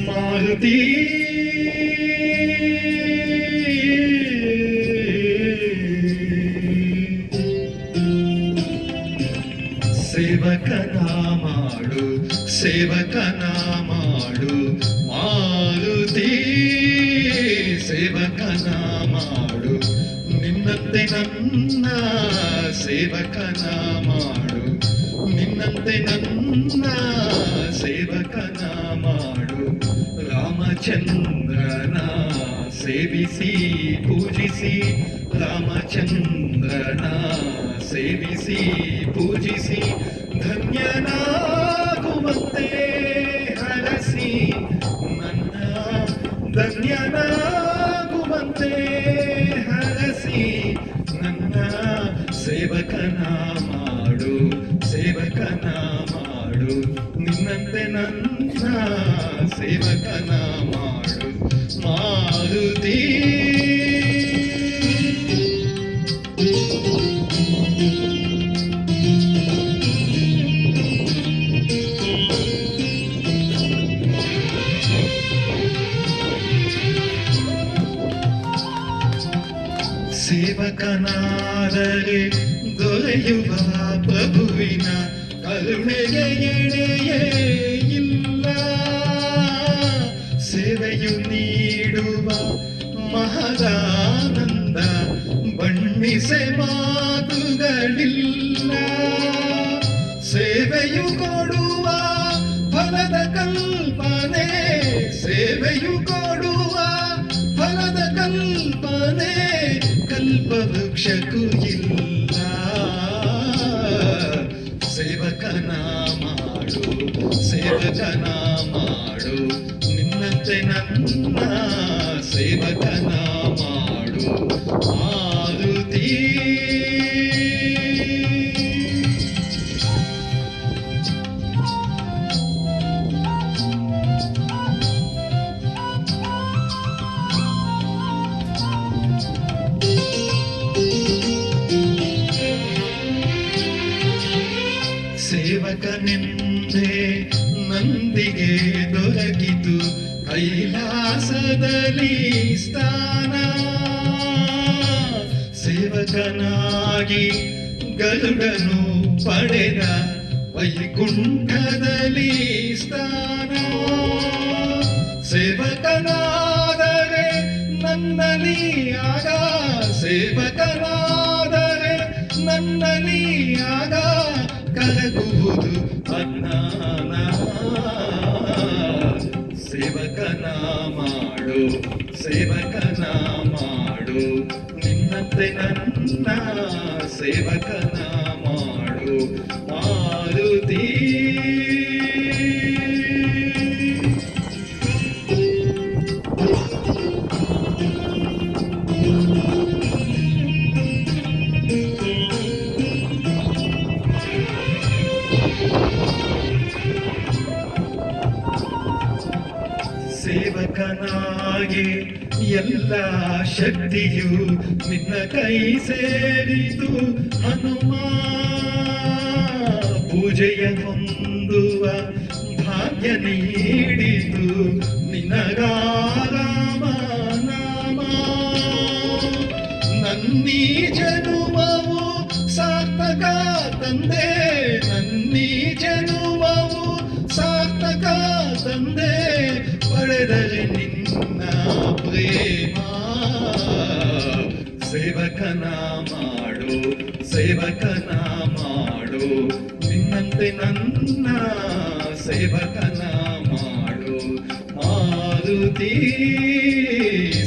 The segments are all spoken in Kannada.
ಮಾರುತಿ ಸೇವಕನ ಮಾಡು ಸೇವಕನ ಮಾಡು ಮಾರುತಿ ಸೇವಕನ ಮಾಡು ನಿನ್ನಂತೆ ನನ್ನ ಸೇವಕನ ಮಾಡು ನಿನ್ನಂತೆ ನನ್ನ ಸೇವಕನ ಮಾಡು ರಾಮಚಂದ್ರನ ಸೇವಿಸಿ ಪೂಜಿಸಿ ರಾಮಚಂದ್ರನ ಸೇವಿಸಿ ಪೂಜಿಸಿ ಧನ್ಯನಾಗುವಂತೆ ಹರಸಿ ನನ್ನ ಧನ್ಯನಾಗುವಂತೆ ಹರಸಿ ನನ್ನ ಸೇವಕನ ಮಾಡು ಸೇವಕನ ಮಾಡು ನಿನ್ನಂತೆ ನನ್ನ ಸೇವಕನ ಮಾಡು ಮಾರುತಿ ಸೇವಕನಾದರೆ ದೊರೆಯುವ ಪ್ರಭುವಿನ ಕರುಣೆಗೆ ಎಡೆಯೇ ಇಲ್ಲ ಸೇವೆಯು ನೀಡುವ ಮಹದಾನಂದ ಬಣ್ಣಿಸೆ ಮಾತುಗಳಿಲ್ಲ ಸೇವೆಯು ಕೊಡುವ ಫಲದ ಕಲ್ಪನೆ ಸೇವೆಯು ಕೊಡುವ ಫಲದ ಕಲ್ಪನೆ ಕಲ್ಪವೃಕ್ಷಕ್ಕೂ ಇಲ್ಲ ಸೇವಕನ ಮಾಡು ಸೇವಕನ ಮಾಡು ನಿನ್ನಂತೆ ನನ್ನ ಸೇವಕನ ಮಾಡು ಮಾರುತಿ ಸೇವಕನೆಂದೇ ನಂದಿಗೆ ದೊರಕಿತು ಕೈಲಾಸದಲ್ಲಿ ಸ್ಥಾನ ಸೇವಕನಾಗಿ ಗರುಡನು ಪಡೆದ ವೈಕುಂಠದಲ್ಲಿ ಸ್ಥಾನ ಸೇವಕನಾದರೆ ನನ್ನಲ್ಲಿ ಆಗ ಸೇವಕನಾದರೆ ನನ್ನಲ್ಲಿ ಆಗ ಕರಗುವುದು ಅಜ್ಞಾನ ಸೇವಕನ ಮಾಡು ಸೇವಕನ ಮಾಡು ನಿನ್ನಂತೆ ನನ್ನ ಸೇವಕನ ಮಾಡು ಮಾರುತಿ ಸೇವಕನಾಗಿ ಎಲ್ಲ ಶಕ್ತಿಯು ನಿನ್ನ ಕೈ ಸೇರಿತು ಹನುಮ ಪೂಜೆಯ ಹೊಂದುವ ಭಾಗ್ಯ ನೀಡಿತು ನಿನಗಾರಾಮ ನಾಮ ನನ್ನೀ ಜನುಮವು ಸಾರ್ಥಕ ತಂದೆ ನನ್ನೀ ಜನುಮವು ಸಾರ್ಥಕ ತಂದೆ ಪಡೆದರೆ ನಿನ್ನ ಪ್ರೇಮ ಸೇವಕನ ಮಾಡು ಸೇವಕನ ಮಾಡು ನಿನ್ನಂತೆ ನನ್ನ ಸೇವಕನ ಮಾಡು ಮಾರುತಿ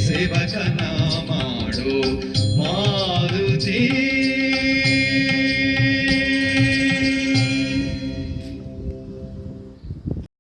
ಸೇವಕನ ಮಾಡು